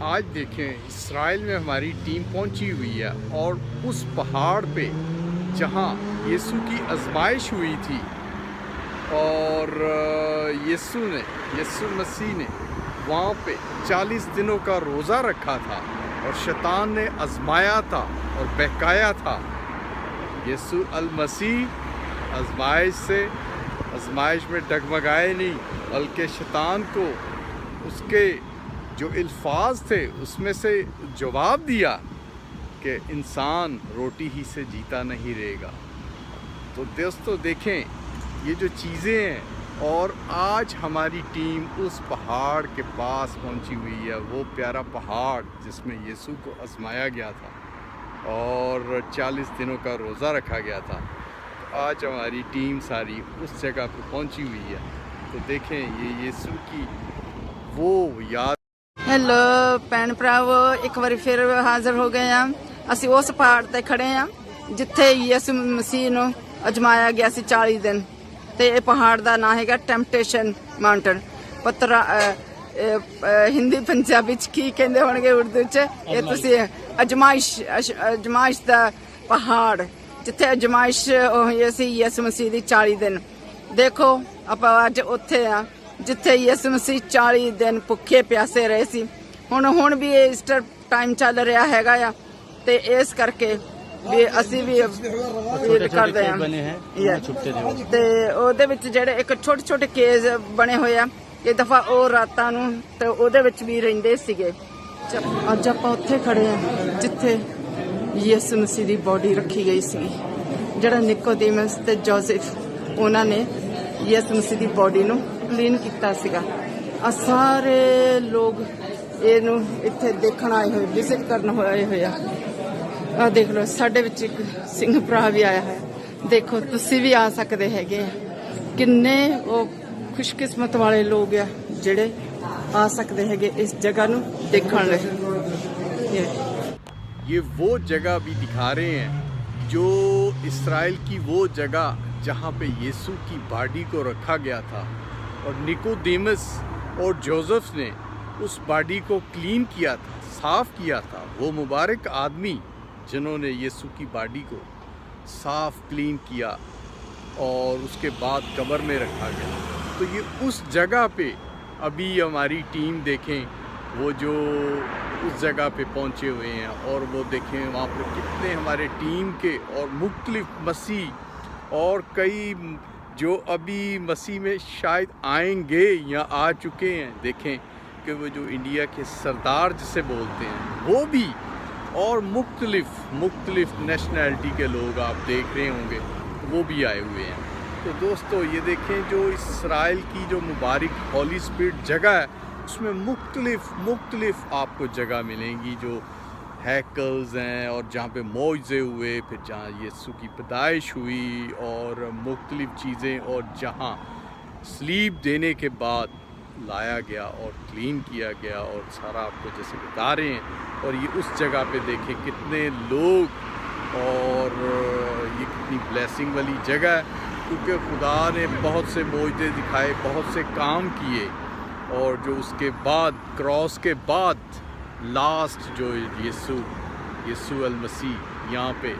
آج دیکھیں اسرائیل میں ہماری ٹیم پہنچی ہوئی ہے اور اس پہاڑ پہ جہاں یسوع کی آزمائش ہوئی تھی اور یسوع مسیح نے وہاں پہ 40 دنوں کا روزہ رکھا تھا اور شیطان نے آزمایا تھا اور بہکایا تھا۔ یسوع المسیح آزمائش میں ڈگمگائے نہیں، بلکہ شیطان کو اس کے جو الفاظ تھے اس میں سے جواب دیا کہ انسان روٹی ہی سے جیتا نہیں رہے گا۔ تو دوستو دیکھیں یہ جو چیزیں ہیں، اور آج ہماری ٹیم اس پہاڑ کے پاس پہنچی ہوئی ہے، وہ پیارا پہاڑ جس میں یسوع کو آزمایا گیا تھا اور 40 دنوں کا روزہ رکھا گیا تھا۔ آج ہماری ٹیم ساری اس جگہ پہ پہنچی ہوئی ہے، تو دیکھیں یہ یسوع کی وہ یاد۔ ਹੈਲੋ ਭੈਣ ਭਰਾਵੋ, ਇੱਕ ਵਾਰੀ ਫਿਰ ਹਾਜ਼ਰ ਹੋ ਗਏ ਆ। ਅਸੀਂ ਉਸ ਪਹਾੜ ਤੇ ਖੜੇ ਆ ਜਿੱਥੇ ਯਿਸੂ ਮਸੀਹ ਨੂੰ ਅਜਮਾਇਆ ਗਿਆ ਸੀ 40 ਦਿਨ, ਤੇ ਇਹ ਪਹਾੜ ਦਾ ਨਾਂ ਹੈਗਾ ਟੈਂਪਟੇਸ਼ਨ ਮਾਊਂਟਨ। ਹਿੰਦੀ ਪੰਜਾਬੀ ਚ ਕੀ ਕਹਿੰਦੇ ਹੋਣਗੇ, ਉਰਦੂ ਚ ਇਹ ਤੁਸੀਂ ਅਜਮਾਇਸ਼ ਦਾ ਪਹਾੜ, ਜਿੱਥੇ ਅਜਮਾਇਸ਼ ਹੋਈ ਸੀ ਯਿਸੂ ਮਸੀਹ ਦੀ 40 ਦਿਨ। ਦੇਖੋ ਆਪਾਂ ਅੱਜ ਉੱਥੇ ਆ ਜਿੱਥੇ ਯਿਸੂ ਮਸੀਹ 40 ਦਿਨ ਭੁੱਖੇ ਪਿਆਸੇ ਰਹੇ ਸੀ। ਹੁਣ ਵੀ ਈਸਟਰ ਟਾਈਮ ਚੱਲ ਰਿਹਾ ਹੈਗਾ ਆ, ਤੇ ਇਸ ਕਰਕੇ ਵੀ ਅਸੀਂ ਵੀ ਕਰਦੇ ਆ। ਤੇ ਉਹਦੇ ਵਿੱਚ ਜਿਹੜੇ ਇੱਕ ਛੋਟੇ ਛੋਟੇ ਕੇਜ ਬਣੇ ਹੋਏ ਆ, ਇਹ ਦਫਾ ਉਹ ਰਾਤਾਂ ਨੂੰ ਤੇ ਉਹਦੇ ਵਿੱਚ ਵੀ ਰਹਿੰਦੇ ਸੀਗੇ। ਅੱਜ ਆਪਾਂ ਉੱਥੇ ਖੜੇ ਆ ਜਿੱਥੇ ਯਿਸੂ ਮਸੀਹ ਦੀ ਬੋਡੀ ਰੱਖੀ ਗਈ ਸੀ। ਜਿਹੜਾ ਨਿਕੋਦੀਮਸ ਤੇ ਜੋਸੇਫ, ਉਹਨਾਂ ਨੇ ਯਿਸੂ ਮਸੀਹ ਦੀ ਬੋਡੀ ਨੂੰ ਕਲੀਨ ਕੀਤਾ ਸੀਗਾ। ਆ ਸਾਰੇ ਲੋਕ ਇਹਨੂੰ ਇੱਥੇ ਦੇਖਣ ਆਏ ਹੋਏ, ਵਿਜ਼ਿਟ ਕਰਨ ਆਏ ਹੋਏ ਆ। ਆ ਦੇਖ ਲਓ, ਸਾਡੇ ਵਿੱਚ ਇੱਕ ਸਿੰਘ ਭਰਾ ਵੀ ਆਇਆ ਹੈ। ਦੇਖੋ ਤੁਸੀਂ ਵੀ ਆ ਸਕਦੇ ਹੈਗੇ ਆ। ਕਿੰਨੇ ਉਹ ਖੁਸ਼ਕਿਸਮਤ ਵਾਲੇ ਲੋਕ ਆ ਜਿਹੜੇ ਆ ਸਕਦੇ ਹੈਗੇ ਇਸ ਜਗ੍ਹਾ ਨੂੰ ਦੇਖਣ ਲਈ। یہ وہ جگہ بھی دکھا رہے ہیں جو اسرائیل کی وہ جگہ جہاں پہ یسوع کی باڈی کو رکھا گیا تھا، اور نیکودیمس اور جوزف نے اس باڈی کو کلین کیا تھا، صاف کیا تھا۔ وہ مبارک آدمی جنہوں نے یسوع کی باڈی کو صاف کلین کیا اور اس کے بعد قبر میں رکھا گیا۔ تو یہ اس جگہ پہ ابھی ہماری ٹیم دیکھیں، وہ جو اس جگہ پہ پہنچے ہوئے ہیں، اور وہ دیکھیں وہاں پہ کتنے ہمارے ٹیم کے اور مختلف مسیح اور کئی جو ابھی مسیح میں شاید آئیں گے یا آ چکے ہیں۔ دیکھیں کہ وہ جو انڈیا کے سردار جسے بولتے ہیں وہ بھی، اور مختلف نیشنلٹی کے لوگ آپ دیکھ رہے ہوں گے، وہ بھی آئے ہوئے ہیں۔ تو دوستو یہ دیکھیں جو اسرائیل کی جو مبارک ہولی اسپرٹ جگہ ہے، اس میں مختلف آپ کو جگہ ملیں گی، جو ہیکلز ہیں اور جہاں پہ معجزے ہوئے، پھر جہاں یسوع کی پیدائش ہوئی اور مختلف چیزیں، اور جہاں سلیب دینے کے بعد لایا گیا اور کلین کیا گیا، اور سارا آپ کو جیسے بتا رہے ہیں۔ اور یہ اس جگہ پہ دیکھیں کتنے لوگ، اور یہ کتنی بلیسنگ والی جگہ ہے، کیونکہ خدا نے بہت سے معجزے دکھائے، بہت سے کام کیے، اور جو اس کے بعد کراس کے بعد لاسٹ جو یسوع المسیح یہاں پہ